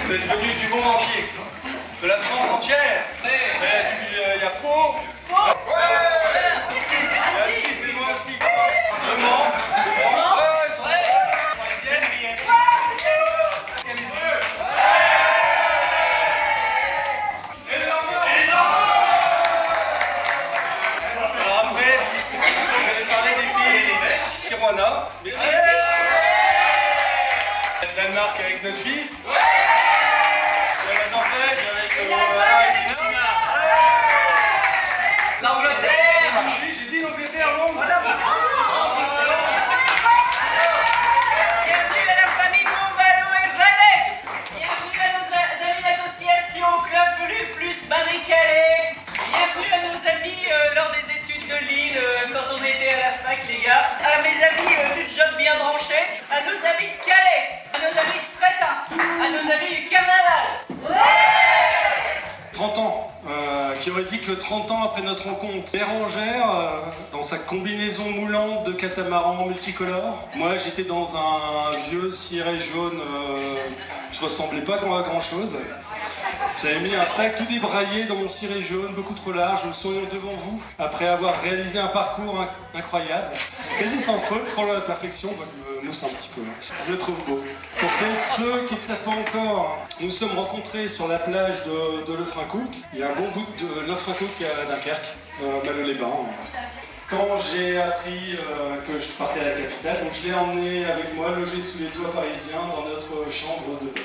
Vous êtes venus du monde entier, de la France entière. Il y a Pau. C'est moi aussi. Le Mans. Alors après, je vais parler des pays Tijuana. Le Danemark avec notre fils. La Norvège avec Argentina. L'Angleterre. J'ai dit l'Angleterre, Londres. Bienvenue à la famille Montvalon et Valais. Bienvenue à nos amis d'association Club Plus Marie-Calais. Bienvenue à nos amis lors des études de Lille, quand on était à la fac, les gars. À mes amis du job bien branchés. À nos amis de Calais. À nos amis de Frétin. À nos amis du Carnaval. 30 ans, qui aurait dit que 30 ans après notre rencontre, Bérangère, dans sa combinaison moulante de catamaran multicolore. Moi, j'étais dans un vieux ciré jaune, je ressemblais pas à grand chose. J'avais mis un sac tout débraillé dans mon ciré jaune, beaucoup trop large, nous sourions devant vous, après avoir réalisé un parcours incroyable. Quasi sans faute, pour la perfection, moi je me mousse un petit peu. Je le trouve beau. Pour ceux qui ne savent pas encore, nous sommes rencontrés sur la plage de Lefrancouc. Il y a un bon bout de Lefrancouc à Dunkerque, Malo-les-Bains. Quand j'ai appris que je partais à la capitale, donc je l'ai emmené avec moi, logé sous les toits parisiens, dans notre chambre de bonne.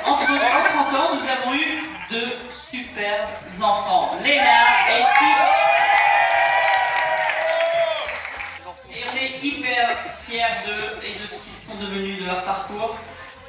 Entre 30 ans, nous avons eu deux superbes enfants, Léna et Thibaut. Et on est hyper fiers d'eux et de ce qu'ils sont devenus, de leur parcours,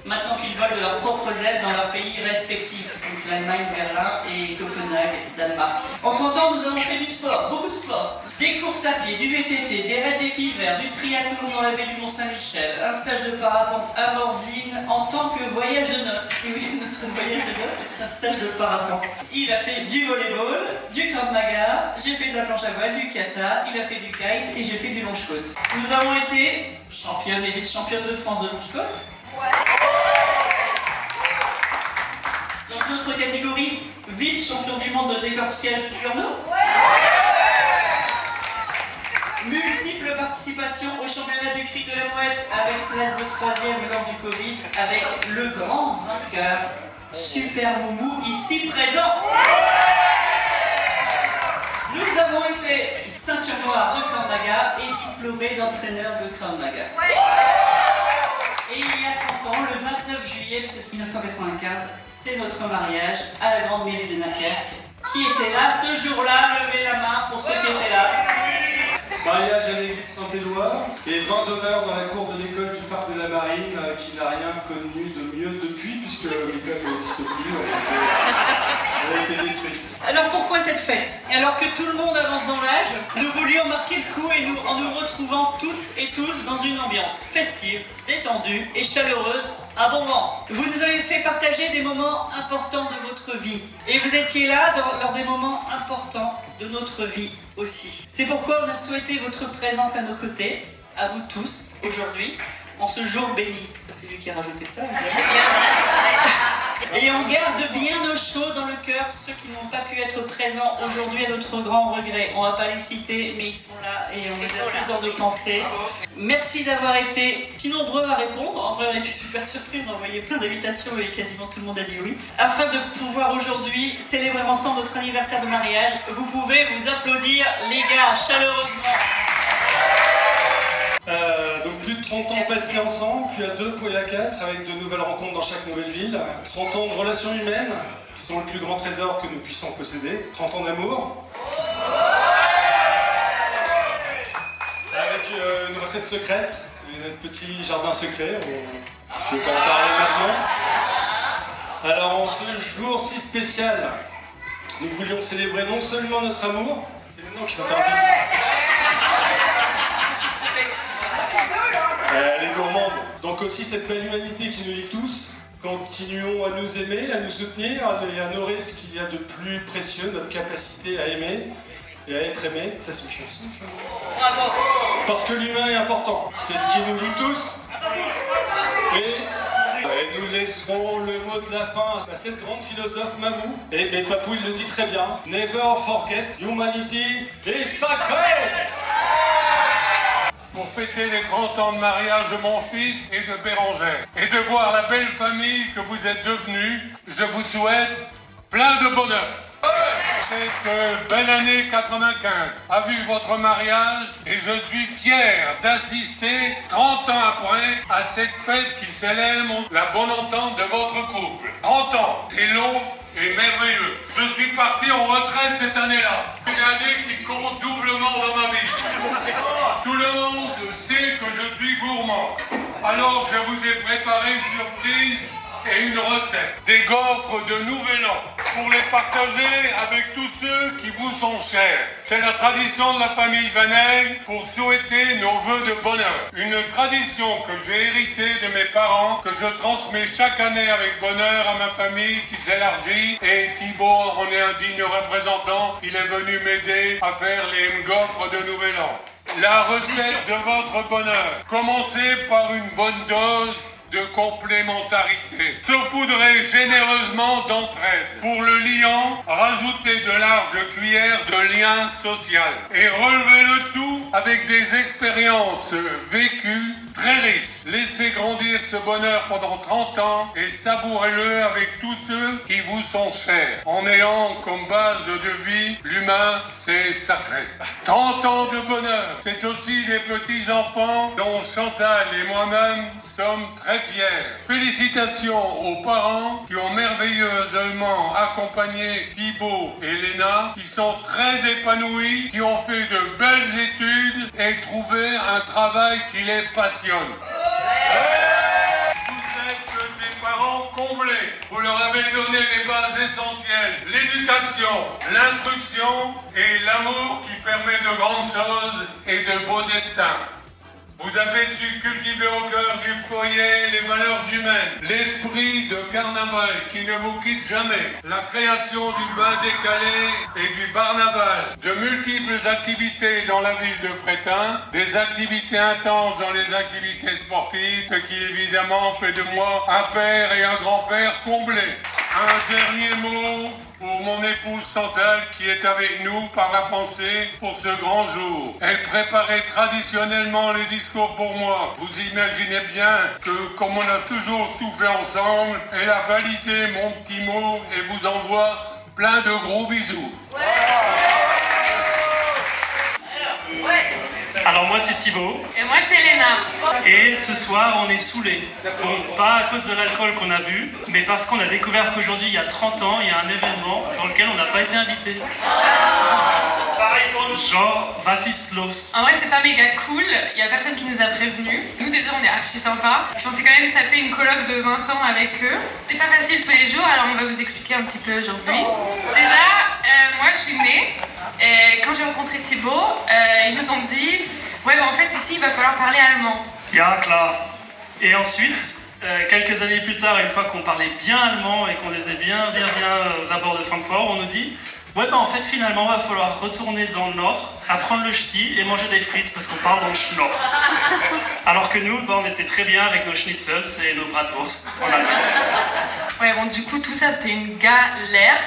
maintenant qu'ils volent de leurs propres ailes dans leurs pays respectifs, donc l'Allemagne, Berlin et Copenhague, Danemark. En 30 ans, nous avons fait du sport, beaucoup de sport. Des courses à pied, du VTT, des raids défis hivers, du triathlon dans la baie du Mont-Saint-Michel, un stage de parapente à Morzine en tant que voyage de noces. Et oui, notre voyage de noces, c'est un stage de parapente. Il a fait du volleyball, du Krav Maga, j'ai fait de la planche à voile, du kata, il a fait du kite et j'ai fait du longe-côte. Nous avons été championnes et vice-championnes de France de longe-côte. Dans notre catégorie, vice-champion du monde de décortiquage du journaux. Multiple participation au championnat du cri de la mouette avec place de 3e lors du Covid avec le grand vainqueur, Super Moumou, ici présent. Nous avons été ceinture noire de Krav Maga et diplômé d'entraîneur de Krav Maga. Et il y a 30 ans, le 29 juillet 1995, c'est notre mariage à la Grande Mairie de Dunkerque. Qui était là ce jour-là? Levez la main pour ceux qui étaient là. Mariage à l'église Saint-Éloi et 20 d'honneur dans la cour de l'école du parc de la Marine qui n'a rien connu de mieux depuis puisque l'école n'existe plus, elle a été détruite. Alors pourquoi cette fête? Alors que tout le monde avance dans l'âge, nous voulions marquer le coup et en nous retrouvant toutes et tous dans une ambiance festive, détendue et chaleureuse à bon vent. Vous nous avez fait partager des moments importants de votre vie et vous étiez là lors des moments importants de notre vie aussi. C'est pourquoi on a souhaité votre présence à nos côtés, à vous tous, aujourd'hui, en ce jour béni. Ça c'est lui qui a rajouté ça, évidemment. Et on garde bien au chaud dans le cœur ceux qui n'ont pas pu être présents aujourd'hui à notre grand regret. On va pas les citer, mais ils sont là et on les a tous dans nos pensées. Merci d'avoir été si nombreux à répondre. En vrai, on a été super surpris, on a envoyé plein d'invitations et quasiment tout le monde a dit oui. Afin de pouvoir aujourd'hui célébrer ensemble notre anniversaire de mariage, vous pouvez vous applaudir, les gars, chaleureusement. Donc plus de 30 ans passés ensemble, puis à 2, puis à 4, avec de nouvelles rencontres dans chaque nouvelle ville. 30 ans de relations humaines, qui sont le plus grand trésor que nous puissions posséder. 30 ans d'amour. Avec une recette secrète, notre petit jardin secret, je vais pas en parler maintenant. Alors en ce jour si spécial, nous voulions célébrer non seulement notre amour, c'est maintenant qu'il va faire un bisou. Elle est gourmande. Donc aussi cette belle humanité qui nous lie tous. Continuons à nous aimer, à nous soutenir et à honorer ce qu'il y a de plus précieux, notre capacité à aimer et à être aimé. Ça c'est une chanson, ça. Parce que l'humain est important. C'est ce qui nous lie tous. Et Et nous laisserons le mot de la fin à cette grande philosophe Mamou. Et Papou, il le dit très bien. Never forget, humanity is sacred. Pour fêter les 30 ans de mariage de mon fils et de Bérangère, et de voir la belle famille que vous êtes devenue, je vous souhaite plein de bonheur. Cette belle année 95 a vu votre mariage et je suis fier d'assister 30 ans après à cette fête qui célèbre la bonne entente de votre couple. 30 ans, c'est long et merveilleux. Je suis parti en retraite cette année-là. Une année qui compte doublement dans ma vie. Tout le monde sait que je suis gourmand. Alors je vous ai préparé une surprise et une recette. Des gaufres de Nouvel An pour les partager avec tous ceux qui vous sont chers. C'est la tradition de la famille Vanel pour souhaiter nos vœux de bonheur. Une tradition que j'ai héritée de mes parents, que je transmets chaque année avec bonheur à ma famille qui s'élargit. Et Thibaut en est un digne représentant. Il est venu m'aider à faire les gaufres de Nouvel An. La recette de votre bonheur. Commencez par une bonne dose de complémentarité. Saupoudrez généreusement d'entraide. Pour le liant, rajoutez de larges cuillères de lien social. Et relevez le tout avec des expériences vécues très riches. Laissez grandir ce bonheur pendant 30 ans et savourez-le avec tous ceux qui vous sont chers. En ayant comme base de vie, l'humain, c'est sacré. 30 ans de bonheur, c'est aussi les petits-enfants dont Chantal et moi-même sommes très fiers. Félicitations aux parents qui ont merveilleusement accompagné Thibaut et Léna, qui sont très épanouis, qui ont fait de belles études et trouvé un travail qui les passionne. Vous êtes des parents comblés. Vous leur avez donné les bases essentielles, l'éducation, l'instruction et l'amour qui permet de grandes choses et de beaux destins. Vous avez su cultiver au cœur du foyer les valeurs humaines, l'esprit de carnaval qui ne vous quitte jamais, la création du bain décalé et du barnavage, de multiples activités dans la ville de Fréthun, des activités intenses dans les activités sportives, ce qui évidemment fait de moi un père et un grand-père comblés. Un dernier mot pour mon épouse Chantal qui est avec nous par la pensée pour ce grand jour. Elle préparait traditionnellement les discours pour moi. Vous imaginez bien que comme on a toujours tout fait ensemble, elle a validé mon petit mot et vous envoie plein de gros bisous. Alors moi c'est Thibaut. Et moi c'est Léna. Et ce soir on est saoulés. Bon, pas à cause de l'alcool qu'on a bu, mais parce qu'on a découvert qu'aujourd'hui il y a 30 ans, il y a un événement dans lequel on n'a pas été invité. Genre Vassislos. En vrai c'est pas méga cool, il y a personne qui nous a prévenus. Nous déjà on est archi sympas. Je pensais quand même taper une colloque de 20 ans avec eux. C'est pas facile tous les jours, alors on va vous expliquer un petit peu aujourd'hui. Déjà, moi je suis née, et quand j'ai rencontré Thibaut, ils nous ont dit ouais bah en fait ici il va falloir parler allemand. Ja, klar. Et ensuite, quelques années plus tard, une fois qu'on parlait bien allemand et qu'on était bien aux abords de Francfort, on nous dit ouais bah en fait finalement il va falloir retourner dans le nord, apprendre le ch'ti et manger des frites parce qu'on parle dans le schnorr. Alors que nous, bah, on était très bien avec nos schnitzels et nos bratwurst en Allemagne. Ouais bon du coup tout ça c'était une galère.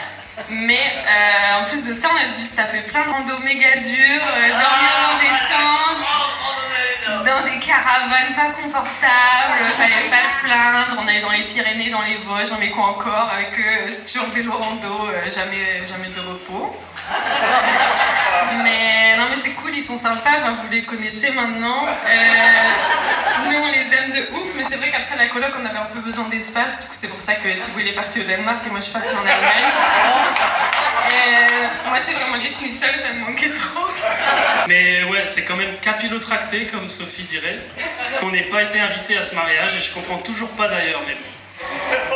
Mais en plus de ça, on a dû se taper plein de randos méga durs, dormir dans des tentes, dans des caravanes pas confortables, fallait pas se plaindre, on allait dans les Pyrénées, dans les Vosges, dans les coins encore, avec sur vélo rando, jamais de repos. Mais non mais c'est cool, ils sont sympas, enfin, vous les connaissez maintenant. Nous on les aime de ouf, mais c'est vrai qu'après la coloc on avait un peu besoin d'espace, du coup c'est pour ça que Thibaut il est parti au Danemark et moi je suis partie en Allemagne. Moi c'est vraiment les schnitzels, ça me manquait trop. Mais ouais, c'est quand même capillotracté, comme Sophie dirait, qu'on n'ait pas été invité à ce mariage, et je comprends toujours pas d'ailleurs, mais bon.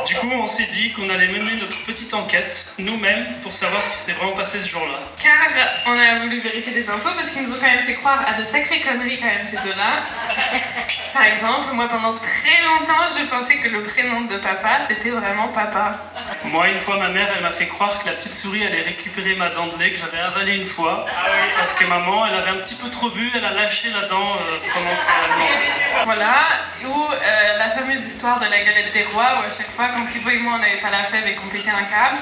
Du coup, on s'est dit qu'on allait mener notre petite enquête, nous-mêmes, pour savoir ce qui s'était vraiment passé ce jour-là. Car on a voulu vérifier des infos parce qu'ils nous ont quand même fait croire à de sacrées conneries quand même ces deux-là. Par exemple, moi pendant très longtemps, je pensais que le prénom de papa, c'était vraiment papa. Moi, une fois, ma mère, elle m'a fait croire que la petite souris allait récupérer ma dent de lait que j'avais avalée une fois. Parce que maman, elle avait un petit peu trop bu, elle a lâché la dent Voilà, ou la fameuse histoire de la galette des rois, où à chaque fois, quand Thibaut et moi, on n'avait pas la fève et qu'on pétait un câble,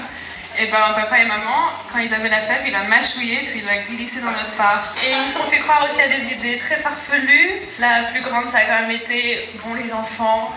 et ben papa et maman, quand ils avaient la fève, il a mâchouillé puis il l'a glissé dans notre part. Et ils nous ont fait croire aussi à des idées très farfelues. La plus grande, ça a quand même été, bon les enfants,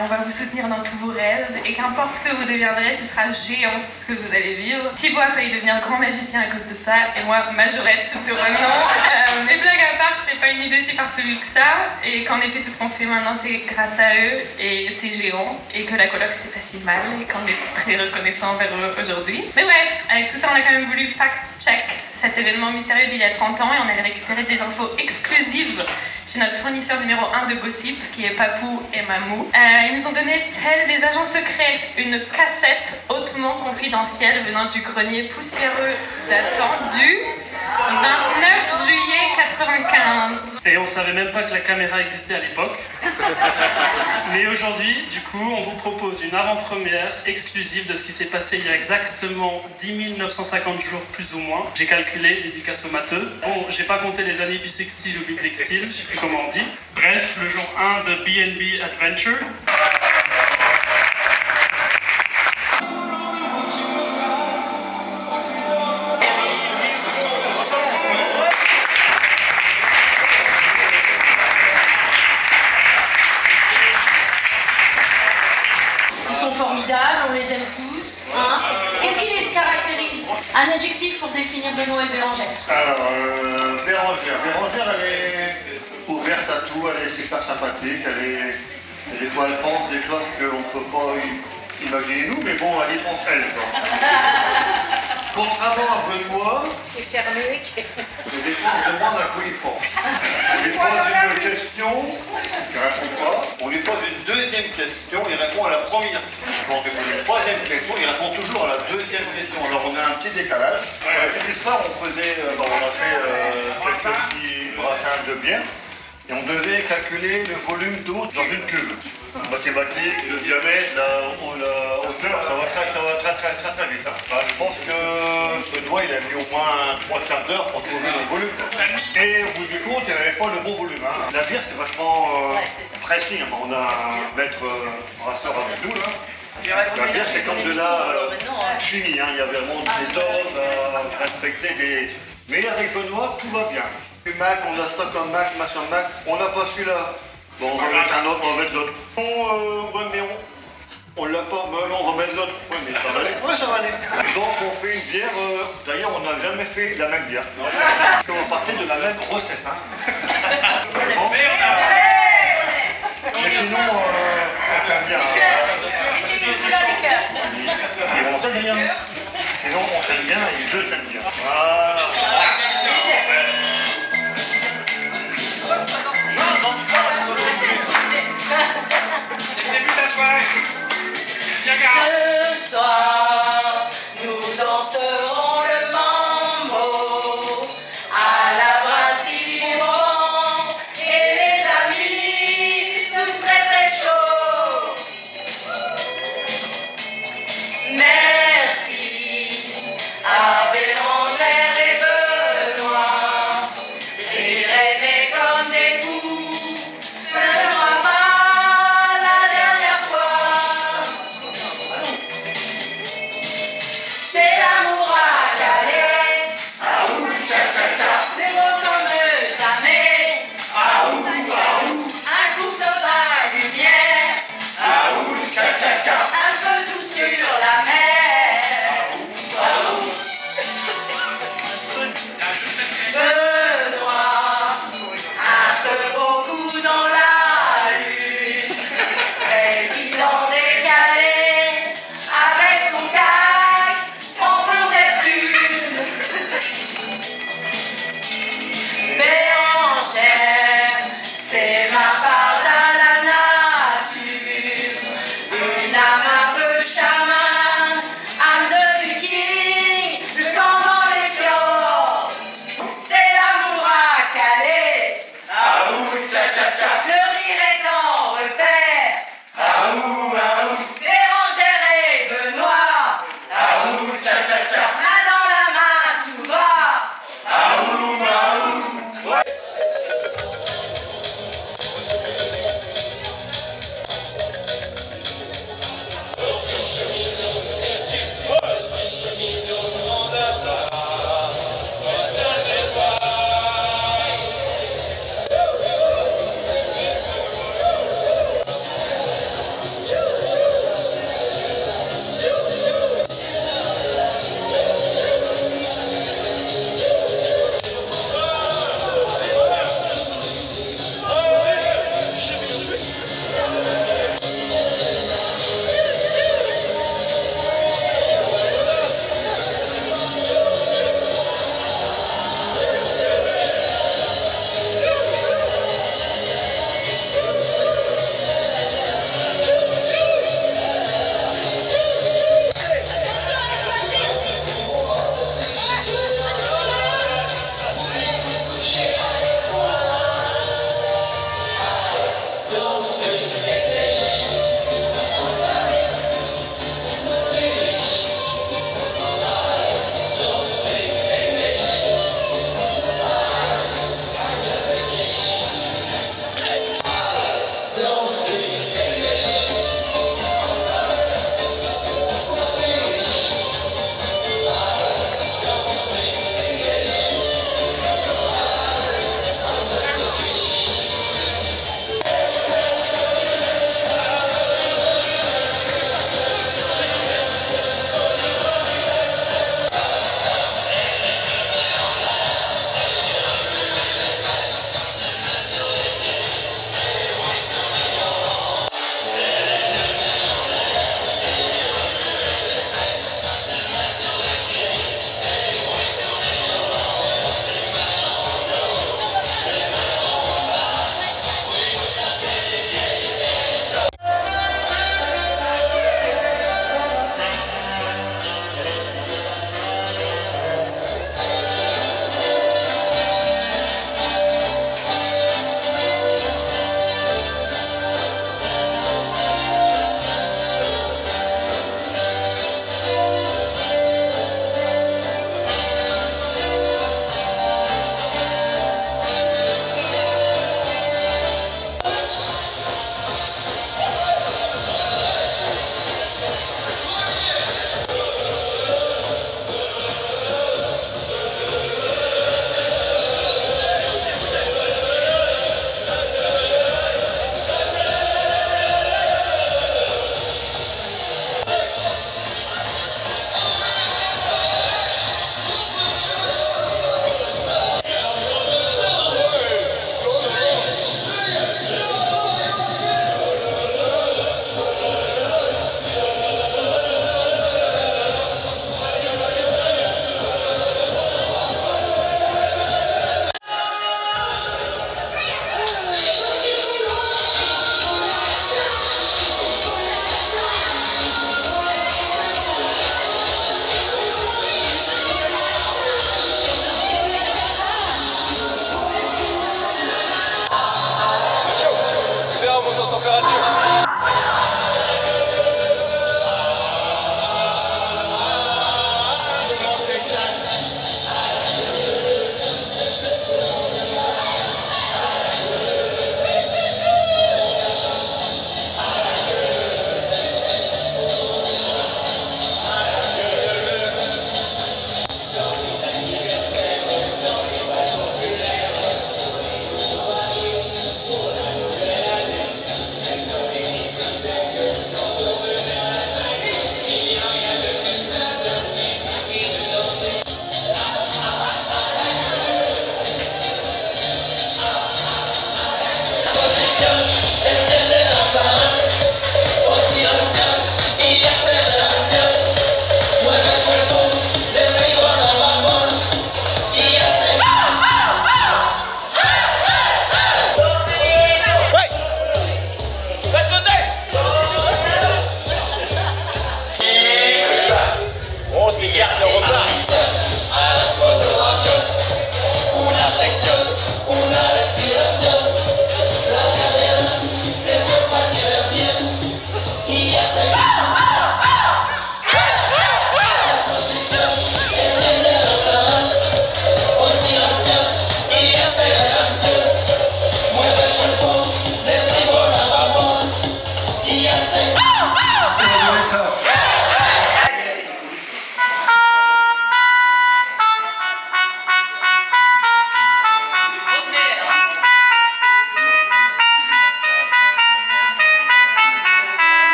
on va vous soutenir dans tous vos rêves, et qu'importe ce que vous deviendrez, ce sera géant ce que vous allez vivre. Thibaut a failli devenir grand magicien à cause de ça, et moi, majorette de renom. Les blagues à part, c'est pas une idée si farfelue que ça, et qu'en effet, tout ce qu'on fait maintenant, c'est grâce à eux, et c'est géant, et que la coloc, c'était pas si mal, et qu'on est très reconnaissant envers eux aujourd'hui. Mais bref, avec tout ça, on a quand même voulu fact-check cet événement mystérieux d'il y a 30 ans, et on allait récupérer des infos exclusives chez notre fournisseur numéro 1 de gossip, qui est Papou et Mamou. Ils nous ont donné, tels des agents secrets, une cassette hautement confidentielle venant du grenier poussiéreux datant du 29 juillet 95. Et on savait même pas que la caméra existait à l'époque. Mais aujourd'hui, du coup, on vous propose une avant-première exclusive de ce qui s'est passé il y a exactement 10 950 jours plus ou moins. J'ai calculé, dédicace aux matheux. Bon, j'ai pas compté les années bissextiles ou biplextiles, je sais plus comment on dit. Bref, le jour 1 de B&B Adventure. On les aime tous. Hein. Qu'est-ce qui les caractérise? Un adjectif pour définir Benoît et Bérangère. Alors, Bérangère, elle est ouverte à tout, elle est super sympathique, des fois elle pense des choses qu'on ne peut pas imaginer nous, mais bon, elle y pense elle. Contrairement à Benoît, C'est fermé. des fois on demande à quoi il pense. On lui pose une question, il ne répond pas. On lui pose une deuxième question, il répond à la première question. Quand on lui pose une troisième question, il répond toujours à la deuxième question. Alors on a un petit décalage. Cette histoire, on a fait quelques petits brassins de bière. Et on devait calculer le volume d'eau dans une cuve. Mathématiques, le diamètre, la hauteur, ça va très vite. Hein. Je pense que Benoît, il a mis au moins 3 quarts d'heure pour trouver le volume. Et au bout du compte, il n'avait pas le bon volume. Hein. La bière, c'est vachement précis. Hein. On a un maître brasseur avec nous. Là. La bière, c'est comme de la chimie. Hein. Il y a vraiment des doses à respecter. Mais avec Benoît, tout va bien. Mac, on a stock un Mac, machin Mac, on n'a pas celui-là. Bon, on va mettre un autre, on va mettre l'autre. On l'a pas, mais non, on va mettre l'autre. Oui, mais ça va aller. Ouais, ça va aller. Donc on fait une bière, d'ailleurs on n'a jamais fait la même bière. Parce qu'on partait de la même recette. Hein. Bon. Mais sinon, on t'aime bien. Et on t'aime bien. Sinon, on t'aime bien et je t'aime bien. Voilà. Ce soir, nous danserons le mambo à la brasserie du vent et les amis, tous très chauds. Merci à Bérangère et Benoît, ils rêvaient comme des fous.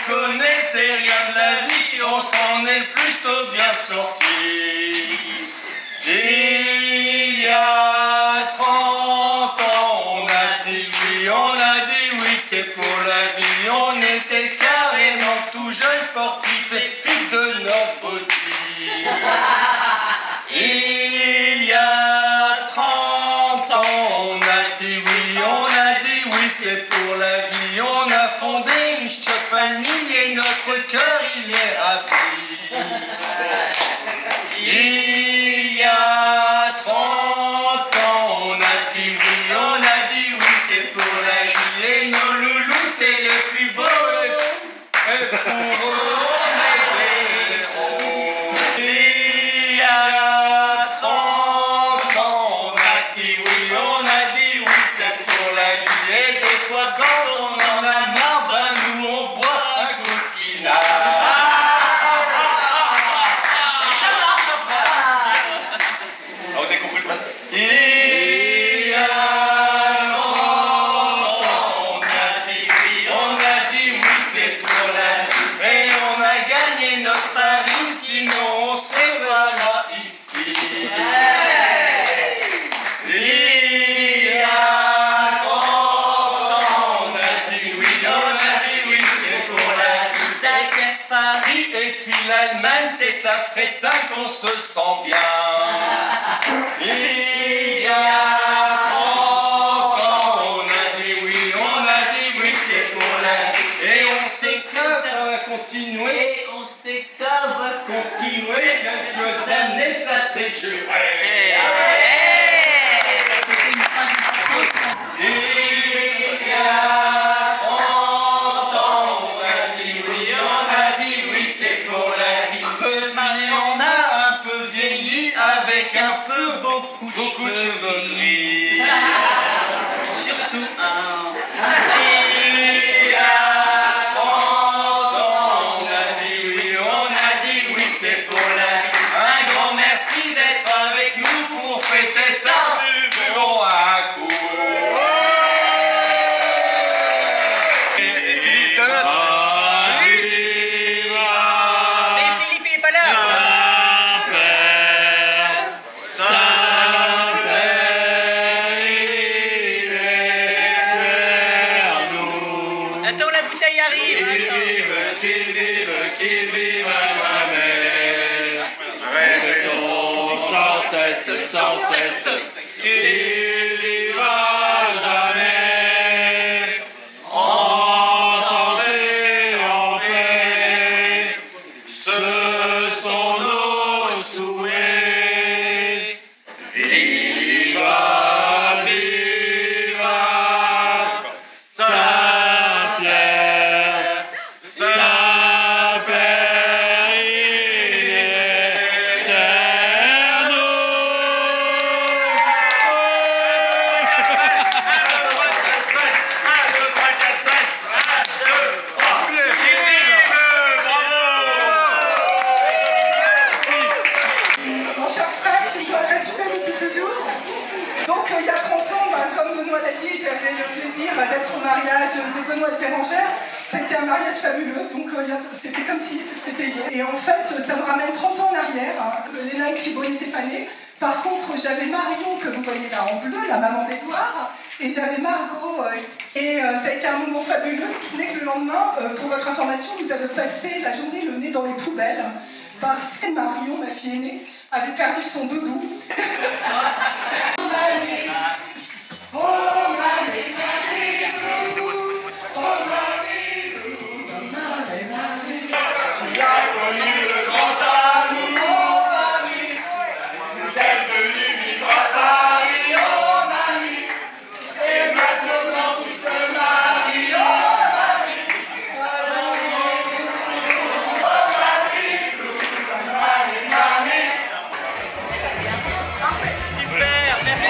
connaissait rien de la vie, on s'en est plutôt bien sorti. Il y a 30 ans, on a dit oui, c'est pour la vie. On était carrément tout jeunes, sportifs et fils de notre beauté. Il y a 30 ans, on a dit oui, c'est pour la vie. On a fondé une chouette famille et notre cœur il est ravi. Il y a 30 ans, on a dit oui, c'est pour la vie. Et nos loulous, c'est les plus beaux. Et pour eux, on est des héros. Il y a 30 ans, on a dit oui, c'est pour la vie. Et des fois, quand on en a marre, ben nous on boit un coquinage. Ça marche après. Ah, vous avez compris le principe. Il y a 30 ans, on a dit oui, c'est pour la vie. Mais on a gagné notre pari, sinon on serait pas là ici. Il y a 30 ans, on a dit oui, c'est pour la vie. Dunkerque, Paris et puis l'Allemagne, c'est à Frétin qu'on se sent bien. Il y a 30 ans, on a dit oui, c'est pour la vie. Et on sait que ça va continuer, quelques années, ça c'est juré. Il y a 30 ans, on a dit oui, c'est pour la vie. Mais on a un peu vieilli avec un peu beaucoup de cheveux gris. Surtout un. Il y a 30 ans, on a dit oui, c'est pour la vie. Un grand merci d'être avec nous pour fêter ça. Buvons un coup. Mais Philippe, il est pas là. Attends, la bouteille arrive. Qu'il vive à jamais. Répétons sans cesse, qu'il vive à jamais. En santé, en paix, ce sont nos souhaits. Viva, viva, Saint-Pierre, Saint-Père Mon cher frère, qui soit resté depuis toujours. Donc il y a 30 ans, comme Benoît l'a dit, j'avais le plaisir d'être au mariage de Benoît et Bérangère. C'était un mariage fabuleux, donc c'était comme si c'était hier. Et en fait, ça me ramène 30 ans en arrière. Léna et Cribon n'étaient pas nés. Par contre, j'avais Marion, que vous voyez là en bleu, la maman d'Edouard, et j'avais Margot. Et ça a été un moment fabuleux, si ce n'est que le lendemain, pour votre information, nous avons passé la journée le nez dans les poubelles, parce que Marion, ma fille aînée, avait perdu son doudou. Super, merci.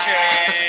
chérie.